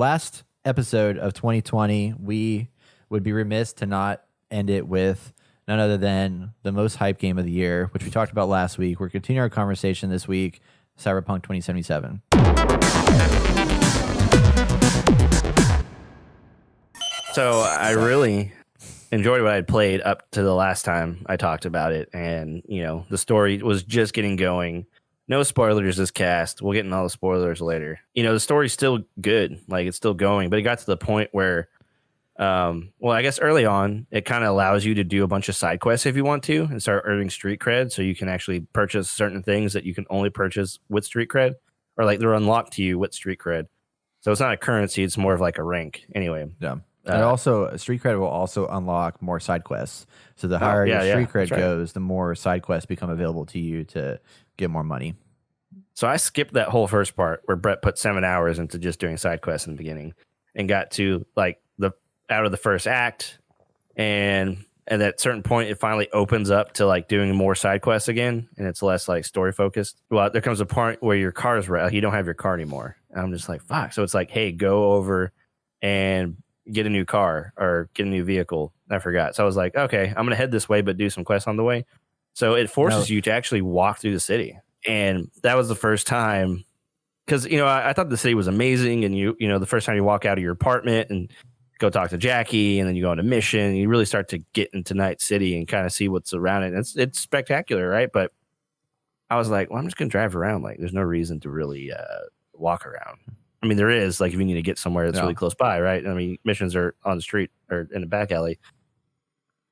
last episode of 2020, we would be remiss to not end it with none other than the most hype game of the year, which we talked about last week. We're continuing our conversation this week, Cyberpunk 2077. So I really enjoyed what I had played up to the last time I talked about it. And, you know, the story was just getting going. No spoilers this cast. We'll get into all the spoilers later. You know, the story's still good. Like, it's still going. But it got to the point where, well, I guess early on, it kind of allows you to do a bunch of side quests if you want to and start earning street cred. So you can actually purchase certain things that you can only purchase with street cred. Or, like, they're unlocked to you with street cred. So it's not a currency. It's more of like a rank. Anyway. Yeah. And also, street cred will also unlock more side quests. So the higher your street cred goes, the more side quests become available to you to get more money. So I skipped that whole first part where Brett put 7 hours into just doing side quests in the beginning and got to like the out of the first act. And at certain point, it finally opens up to like doing more side quests again. And it's less like story focused. Well, there comes a point where your car's like, you don't have your car anymore. And I'm just like, fuck. So it's like, hey, go over and get a new car or get a new vehicle. I forgot. So I was like, okay, I'm going to head this way, but do some quests on the way. So it forces you to actually walk through the city. And that was the first time because, you know, I thought the city was amazing. And you know, the first time you walk out of your apartment and go talk to Jackie and then you go on a mission, and you really start to get into Night City and kind of see what's around it. And it's spectacular. Right. But I was like, well, I'm just going to drive around. Like, there's no reason to really walk around. I mean, there is, like, if you need to get somewhere that's really close by, right? I mean, missions are on the street or in the back alley.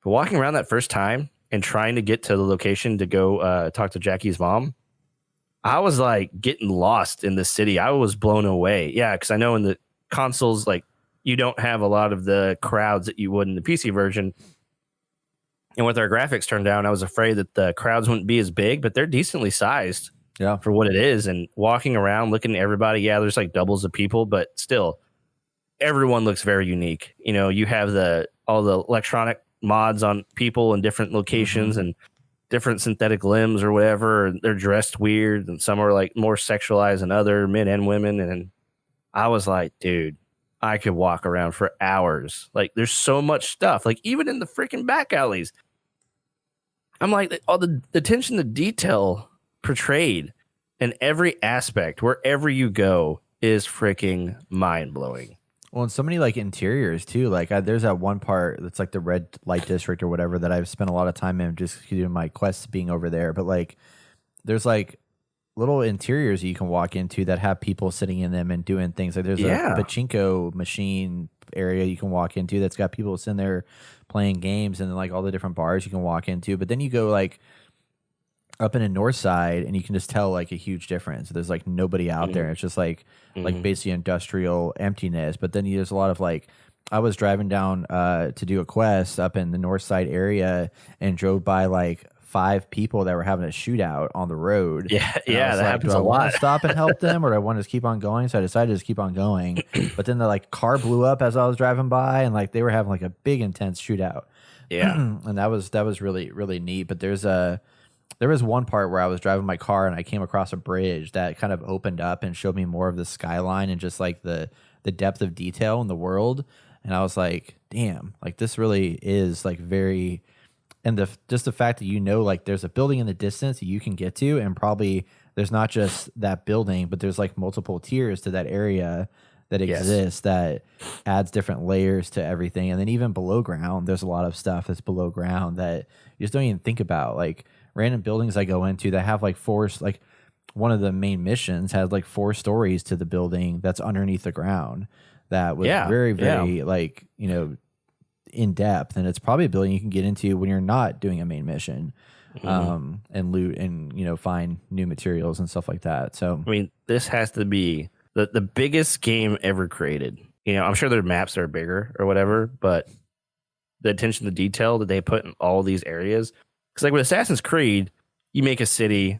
But walking around that first time and trying to get to the location to go talk to Jackie's mom, I was, like, getting lost in the city. I was blown away. Yeah, because I know in the consoles, like, you don't have a lot of the crowds that you would in the PC version. And with our graphics turned down, I was afraid that the crowds wouldn't be as big, but they're decently sized. Yeah, for what it is. And walking around, looking at everybody, yeah, there's like doubles of people, but still, everyone looks very unique. You know, you have all the electronic mods on people in different locations and different synthetic limbs or whatever. And they're dressed weird, and some are like more sexualized than other men and women. And I was like, dude, I could walk around for hours. Like, there's so much stuff. Like, even in the freaking back alleys, I'm like, all the attention to detail portrayed in every aspect wherever you go is freaking mind-blowing. Well, and so many like interiors too. Like there's that one part that's like the red light district or whatever that I've spent a lot of time in just doing my quests being over there. But like there's like little interiors you can walk into that have people sitting in them and doing things. Like there's a pachinko machine area you can walk into that's got people sitting there playing games, and then like all the different bars you can walk into. But then you go like up in the north side, and you can just tell like a huge difference. There's like nobody out there. It's just like basically industrial emptiness. But then there's a lot of like, I was driving down to do a quest up in the north side area and drove by like 5 people that were having a shootout on the road. Yeah, that happens a lot. Do I want to stop and help them, or do I want to just keep on going? So I decided to just keep on going. But then the like car blew up as I was driving by, and like they were having like a big intense shootout. Yeah, and that was really really neat. But there was one part where I was driving my car and I came across a bridge that kind of opened up and showed me more of the skyline and just like the depth of detail in the world. And I was like, damn, like this really is like very, and just the fact that, you know, like there's a building in the distance that you can get to, and probably there's not just that building, but there's like multiple tiers to that area that exists that adds different layers to everything. And then even below ground, there's a lot of stuff that's below ground that you just don't even think about. Like random buildings I go into that have like 4, like one of the main missions had like 4 stories to the building that's underneath the ground. That was very like, you know, in depth. And it's probably a building you can get into when you're not doing a main mission, and loot and, you know, find new materials and stuff like that. So, I mean, this has to be the biggest game ever created. You know, I'm sure their maps are bigger or whatever, but the attention to detail that they put in all these areas. Because like with Assassin's Creed, you make a city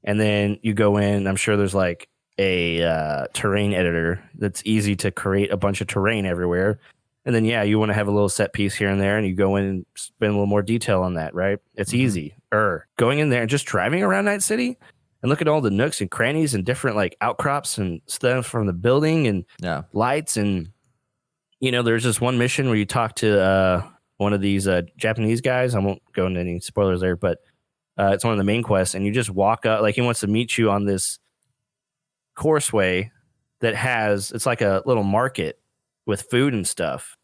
and then you go in. I'm sure there's like a terrain editor that's easy to create a bunch of terrain everywhere. And then, you want to have a little set piece here and there, and you go in and spend a little more detail on that, right? It's easy. Going in there and just driving around Night City, and look at all the nooks and crannies and different like outcrops and stuff from the building and lights. And, there's this one mission where you talk to one of these Japanese guys. I won't go into any spoilers there, but it's one of the main quests. And you just walk up, like he wants to meet you on this courseway that it's like a little market with food and stuff.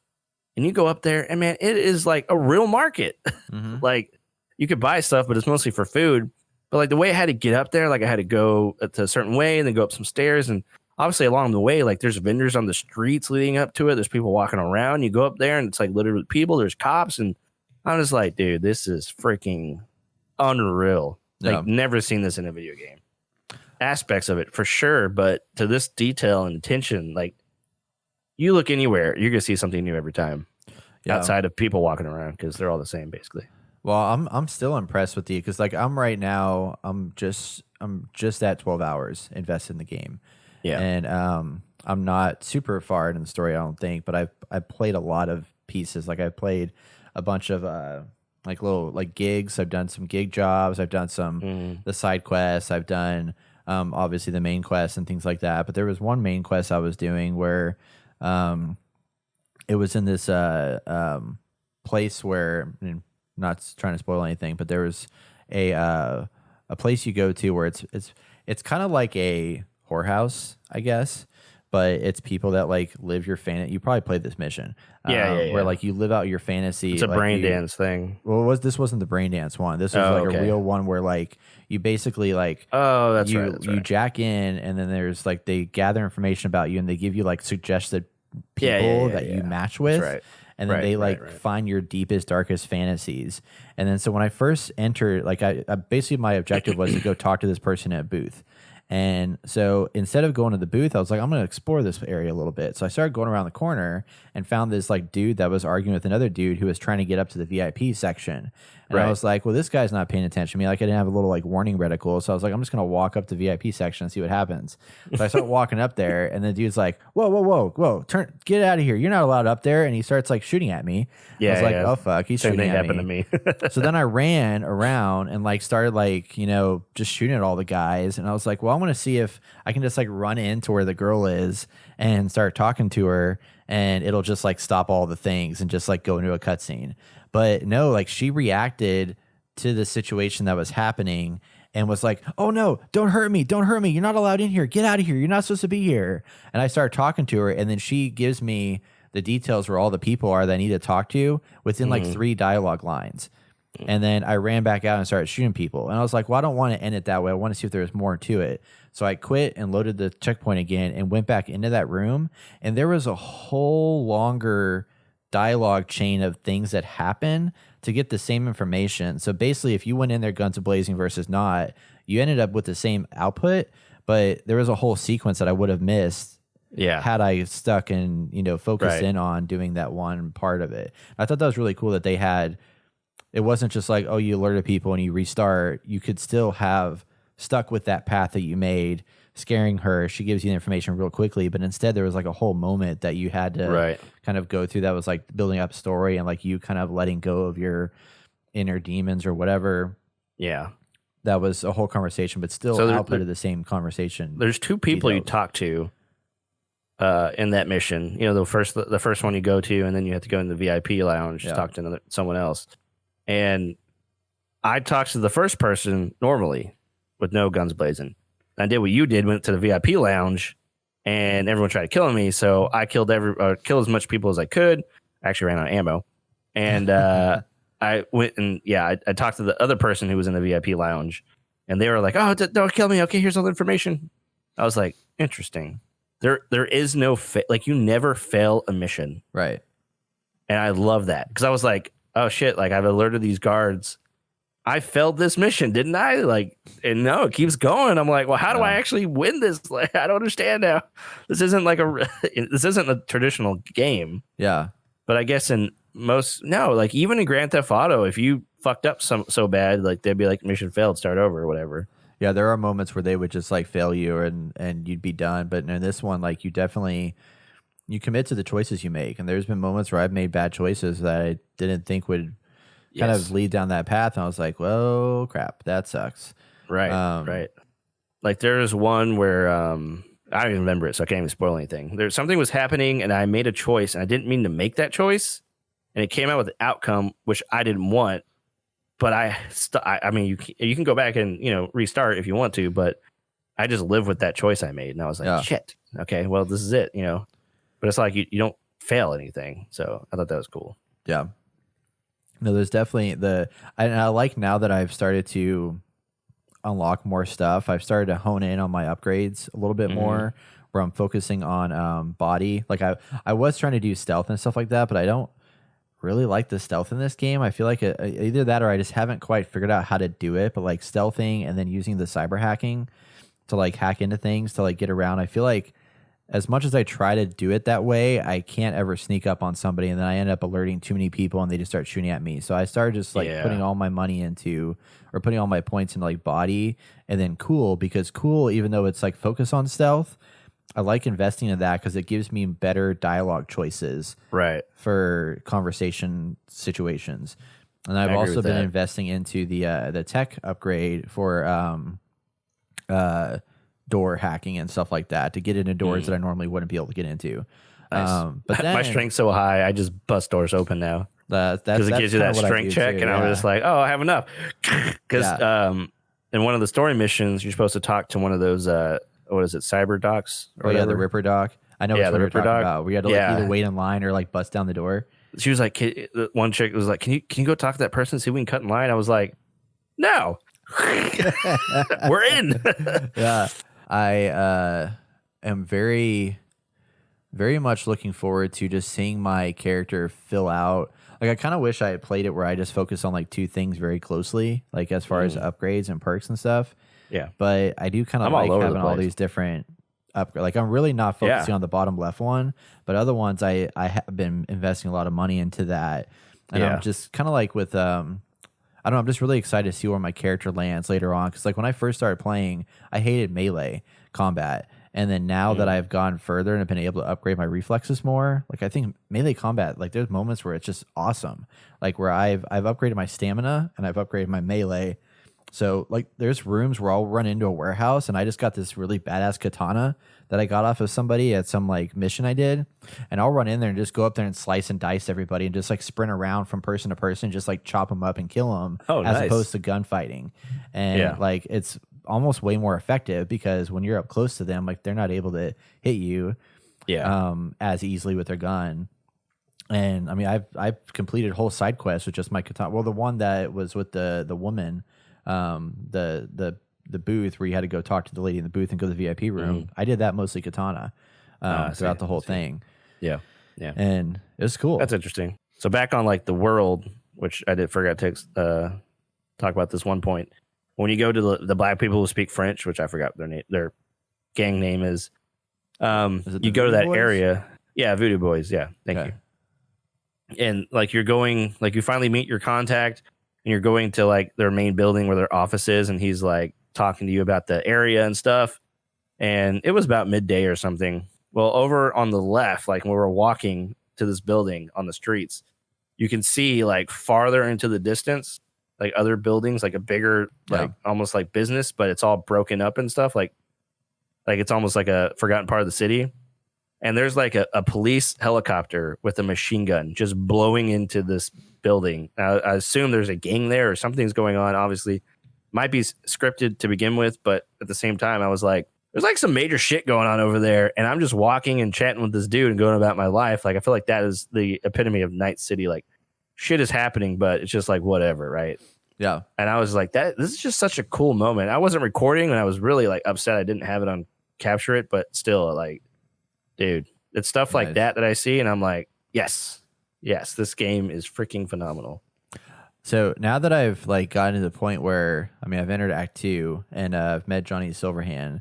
And you go up there and man, it is like a real market. Mm-hmm. Like you could buy stuff, but it's mostly for food. But like the way I had to get up there, like I had to go to a certain way and then go up some stairs. And obviously along the way, like there's vendors on the streets leading up to it. There's people walking around. You go up there and it's like literally people. There's cops. And I'm just like, dude, this is freaking unreal. Like never seen this in a video game. Aspects of it for sure. But to this detail and attention, like you look anywhere, you're going to see something new every time outside of people walking around because they're all the same basically. Well, I'm still impressed with you because like I'm right now I'm just at 12 hours invested in the game. Yeah. And I'm not super far in the story, I don't think, but I've played a lot of pieces. Like I've played a bunch of like little like gigs. I've done some gig jobs. I've done some the side quests. I've done obviously the main quest and things like that. But there was one main quest I was doing where it was in this place where, not trying to spoil anything, but there was a place you go to where it's kind of like a whorehouse, I guess, but it's people that like live your fantasy. You probably played this mission, where like you live out your fantasy. It's a brain dance thing. Well, this wasn't the brain dance one. This was a real one where like you basically like that's you right. jack in, and then there's like they gather information about you, and they give you like suggested people that you match with. That's right. And then they find your deepest, darkest fantasies. And then so when I first entered, like I basically my objective was to go talk to this person at a booth. And so instead of going to the booth, I was like, I'm going to explore this area a little bit. So I started going around the corner and found this like dude that was arguing with another dude who was trying to get up to the VIP section. And I was like, well, this guy's not paying attention to me. Like I didn't have a little like warning reticle. So I was like, I'm just going to walk up to VIP section and see what happens. So I start walking up there and the dude's like, whoa, get out of here. You're not allowed up there. And he starts like shooting at me. I was like, oh fuck, he's shooting at me. So then I ran around and like started like, just shooting at all the guys. And I was like, well, I want to see if I can just like run into where the girl is and start talking to her and it'll just like stop all the things and just like go into a cutscene. But no, like she reacted to the situation that was happening and was like, oh no, don't hurt me. You're not allowed in here. Get out of here. You're not supposed to be here. And I started talking to her and then she gives me the details where all the people are that I need to talk to within like 3 dialogue lines. And then I ran back out and started shooting people. And I was like, well, I don't want to end it that way. I want to see if there was more to it. So I quit and loaded the checkpoint again and went back into that room. And there was a whole longer dialogue chain of things that happen to get the same information. So basically, if you went in there guns a-blazing versus not, you ended up with the same output. But there was a whole sequence that I would have missed had I stuck and, focused in on doing that one part of it. I thought that was really cool that they had... It wasn't just like, oh, you alerted people and you restart. You could still have stuck with that path that you made, scaring her. She gives you the information real quickly, but instead there was like a whole moment that you had to kind of go through that was like building up story and like you kind of letting go of your inner demons or whatever. Yeah. That was a whole conversation, but still output of the same conversation. There's 2 people you talk to in that mission. The first one you go to, and then you have to go in the VIP lounge to talk to someone else. And I talked to the first person normally with no guns blazing. I did what you did, went to the VIP lounge, and everyone tried killing me. So I killed as much people as I could. I actually ran out of ammo. And I went and, I talked to the other person who was in the VIP lounge, and they were like, oh, don't kill me. Okay, here's all the information. I was like, interesting. There is no, you never fail a mission. Right. And I love that because I was like, oh shit, like I've alerted these guards. I failed this mission, didn't I? Like, and no, it keeps going. I'm like, well, how do I actually win this? Like, I don't understand now. This isn't like this isn't a traditional game. Yeah. But I guess in like even in Grand Theft Auto, if you fucked up so bad, like they'd be like mission failed, start over or whatever. Yeah, there are moments where they would just like fail you and you'd be done. But in this one, like you commit to the choices you make. And there's been moments where I've made bad choices that I didn't think would kind of lead down that path. And I was like, well, crap, that sucks. Right. Right. Like there's one where I don't even remember it, so I can't even spoil anything. There's something was happening, and I made a choice, and I didn't mean to make that choice, and it came out with an outcome which I didn't want. But I mean, you can go back and restart if you want to, but I just live with that choice I made, and I was like, shit, okay, well this is it, But it's like you don't fail anything, so I thought that was cool. Yeah. No, there's definitely I like now that I've started to unlock more stuff. I've started to hone in on my upgrades a little bit more, where I'm focusing on body. Like I was trying to do stealth and stuff like that, but I don't really like the stealth in this game. I feel like either that or I just haven't quite figured out how to do it. But like stealthing and then using the cyber hacking to like hack into things to like get around. I feel like as much as I try to do it that way, I can't ever sneak up on somebody, and then I end up alerting too many people and they just start shooting at me. So I started just like putting all my money into, or putting all my points into like body, and then cool, because cool, even though it's like focus on stealth, I like investing in that because it gives me better dialogue choices for conversation situations. And I've also been investing into the tech upgrade for door hacking and stuff like that to get into doors that I normally wouldn't be able to get into. Nice. But then, my strength's so high, I just bust doors open now. Because it gives you that strength check, and I'm just like, oh, I have enough. Because in one of the story missions, you're supposed to talk to one of those, what is it, cyber docs? Oh yeah, the Ripper doc. I know what you're talking about. We had to like either wait in line or like bust down the door. She was like, one chick was like, can you go talk to that person, see if we can cut in line? I was like, no, we're in. Yeah. I am very, very much looking forward to just seeing my character fill out. Like I kind of wish I had played it where I just focus on like two things very closely, like as far as upgrades and perks and stuff. Yeah. But I do kind of like having all these different upgrades. Like I'm really not focusing on the bottom left one, but other ones I have been investing a lot of money into that. And I'm just kind of like with I don't know. I'm just really excited to see where my character lands later on. Because like when I first started playing, I hated melee combat, and then now that I've gone further and have been able to upgrade my reflexes more, like I think melee combat, like there's moments where it's just awesome. Like where I've upgraded my stamina and I've upgraded my melee. So like there's rooms where I'll run into a warehouse and I just got this really badass katana that I got off of somebody at some like mission I did, and I'll run in there and just go up there and slice and dice everybody and just like sprint around from person to person, just like chop them up and kill them as opposed to gunfighting. And like it's almost way more effective because when you're up close to them, like they're not able to hit you as easily with their gun. And I mean, I've completed whole side quests with just my katana. Well, the one that was with the woman, the booth where you had to go talk to the lady in the booth and go to the VIP room. I did that mostly katana throughout the whole thing. Yeah. And it was cool. That's interesting. So back on like the world, which I did forget to talk about this one point. When you go to the black people who speak French, which I forgot their gang name is you go to that area. Yeah, Voodoo Boys. Yeah, thank you. And like you're going, like you finally meet your contact, and you're going to like their main building where their office is, and he's like talking to you about the area and stuff. And it was about midday or something. Well, over on the left, like when we were walking to this building on the streets, you can see like farther into the distance, like other buildings, like a bigger, like almost like business, but it's all broken up and stuff. Like it's almost like a forgotten part of the city. And there's like a police helicopter with a machine gun just blowing into this building. Now, I assume there's a gang there or something's going on. Obviously, might be scripted to begin with, but at the same time, I was like, there's like some major shit going on over there. And I'm just walking and chatting with this dude and going about my life. Like, I feel like that is the epitome of Night City. Like, shit is happening, but it's just like whatever, right? Yeah. And I was like, this is just such a cool moment. I wasn't recording and I was really like upset I didn't have it on capture it, but still, like, dude, it's stuff like that I see, and I'm like, yes, this game is freaking phenomenal. So now that I've like gotten to the point where, I mean, I've entered Act 2 and I've met Johnny Silverhand.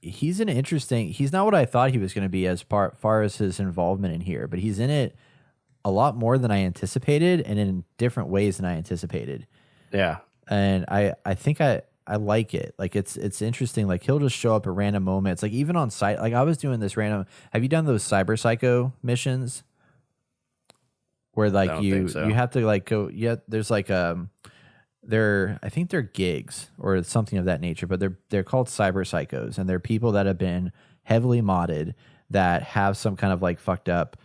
He's he's not what I thought he was going to be as far as his involvement in here, but he's in it a lot more than I anticipated and in different ways than I anticipated. Yeah. And I think I like it. Like it's interesting. Like he'll just show up at random moments. Like even on site, like I was doing this random. Have you done those cyber psycho missions where like you have to like go? Yeah, there's like I think they're gigs or something of that nature, but they're called cyber psychos, and they're people that have been heavily modded that have some kind of like fucked up.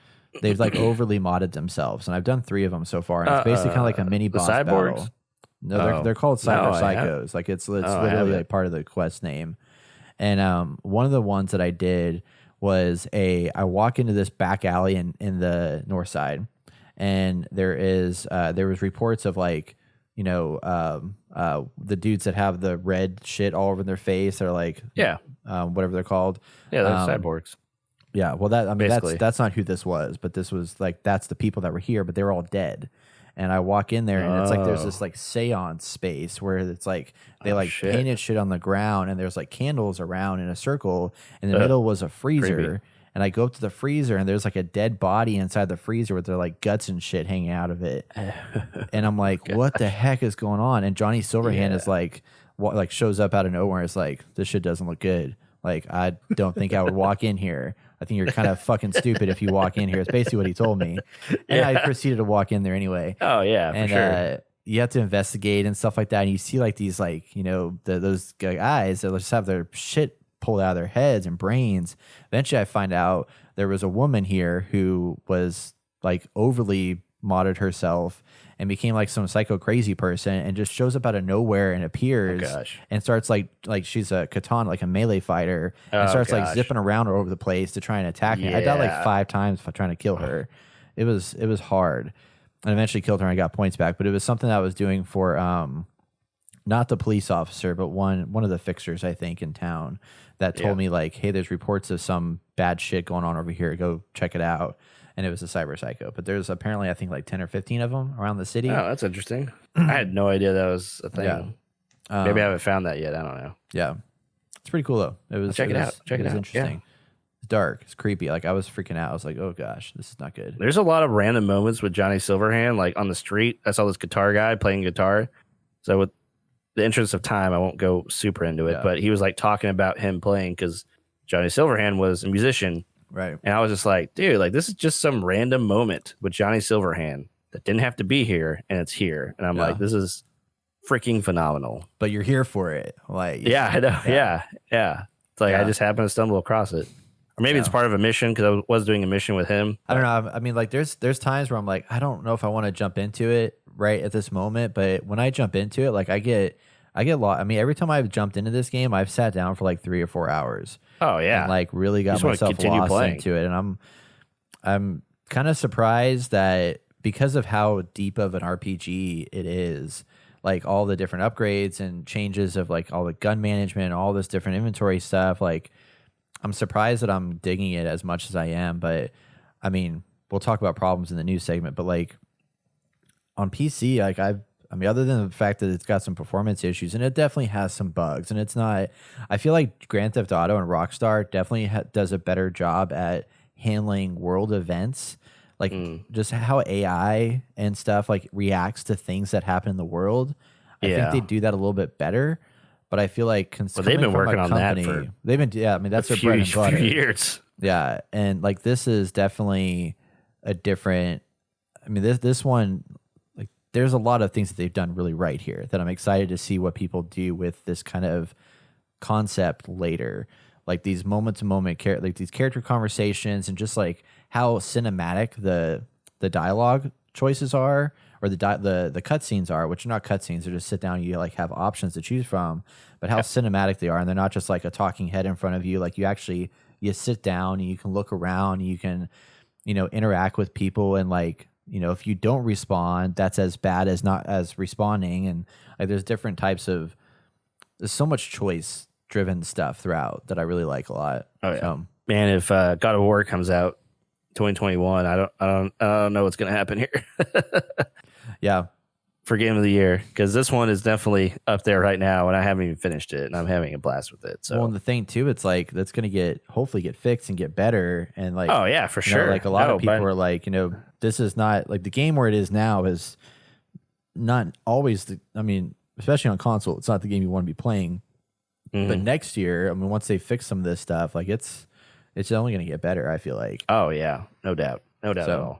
They've like overly modded themselves, and I've done 3 of them so far, and it's basically kind of like a mini boss battle. No, they're called cyber psychos. Like it's literally like part of the quest name. And one of the ones that I did was I walk into this back alley in the north side, and there was reports of like, you know, the dudes that have the red shit all over their face. They're like, whatever they're called. Yeah, they're cyborgs. Yeah, well, that's not who this was, but this was like that's the people that were here, but they were all dead. And I walk in there, and it's like there's this like seance space where it's like they painted shit on the ground, and there's like candles around in a circle. In the middle was a freezer. Creepy. And I go up to the freezer, and there's like a dead body inside the freezer with their like guts and shit hanging out of it. And I'm like, what the heck is going on? And Johnny Silverhand is like, shows up out of nowhere. It's like, this shit doesn't look good. Like, I don't think I would walk in here. I think you're kind of fucking stupid if you walk in here. It's basically what he told me. And I proceeded to walk in there anyway. Oh, yeah, for sure. You have to investigate and stuff like that. And you see like these like, you know, those guys that just have their shit pulled out of their heads and brains. Eventually I find out there was a woman here who was like overly modded herself and became like some psycho crazy person and just shows up out of nowhere and appears and starts like she's a katana, like a melee fighter, and starts like zipping around all over the place to try and attack me. I died like 5 times trying to kill her. It was hard. And eventually killed her and I got points back, but it was something that I was doing for not the police officer, but one of the fixers, I think, in town that told me like, hey, there's reports of some bad shit going on over here. Go check it out. And it was a cyber psycho. But there's apparently, I think, like 10 or 15 of them around the city. Oh, that's interesting. I had no idea that was a thing. Yeah. Maybe I haven't found that yet. I don't know. Yeah. It's pretty cool, though. Check it out. Check it out. Interesting. Yeah. It's dark. It's creepy. Like, I was freaking out. I was like, oh, gosh, this is not good. There's a lot of random moments with Johnny Silverhand. Like, on the street, I saw this guitar guy playing guitar. So, with the interest of time, I won't go super into it. But he was, like, talking about him playing because Johnny Silverhand was a musician. Right. And I was just like, dude, like, this is just some random moment with Johnny Silverhand that didn't have to be here, and it's here. And I'm like, this is freaking phenomenal. But you're here for it. Like, yeah, I know. Yeah. It's like I just happened to stumble across it. Or maybe it's part of a mission because I was doing a mission with him. I don't know. I mean, like, there's times where I'm like, I don't know if I want to jump into it right at this moment. But when I jump into it, like, I get lost. I mean, every time I've jumped into this game, I've sat down for like 3 or 4 hours. Oh yeah, and like really got myself lost into it, and I'm kind of surprised that because of how deep of an RPG it is, like all the different upgrades and changes of like all the gun management, all this different inventory stuff. Like, I'm surprised that I'm digging it as much as I am. But I mean, we'll talk about problems in the news segment. But like on PC, like I mean, other than the fact that it's got some performance issues, and it definitely has some bugs, and it's not. I feel like Grand Theft Auto and Rockstar definitely does a better job at handling world events, like just how AI and stuff like reacts to things that happen in the world. I think they do that a little bit better. But I feel like they've been working on that for they've been I mean that's their bread and butter. Few years. Yeah, and like this is definitely a different. I mean this one. There's a lot of things that they've done really right here that I'm excited to see what people do with this kind of concept later. Like these moment-to-moment like these character conversations and just like how cinematic the dialogue choices are, or the cutscenes are, which are not cutscenes. They're just sit down and you like have options to choose from, but how cinematic they are. And they're not just like a talking head in front of you. Like you sit down and you can look around and you can, you know, interact with people, and like, you know, if you don't respond, that's as bad as not as responding. And like, there's so much choice driven stuff throughout that I really like a lot. Oh yeah, man. If God of War comes out 2021, I don't know what's gonna happen here. Yeah, for game of the year, because this one is definitely up there right now, and I haven't even finished it, and I'm having a blast with it. So, well, and the thing too, it's like that's gonna hopefully get fixed and get better, and like, oh yeah, for sure. Like a lot of people are like, you know, this is not like the game where it is now is not always I mean, especially on console, it's not the game you want to be playing. But next year, I mean, once they fix some of this stuff, like it's only gonna get better. I feel like. Oh yeah, no doubt at all.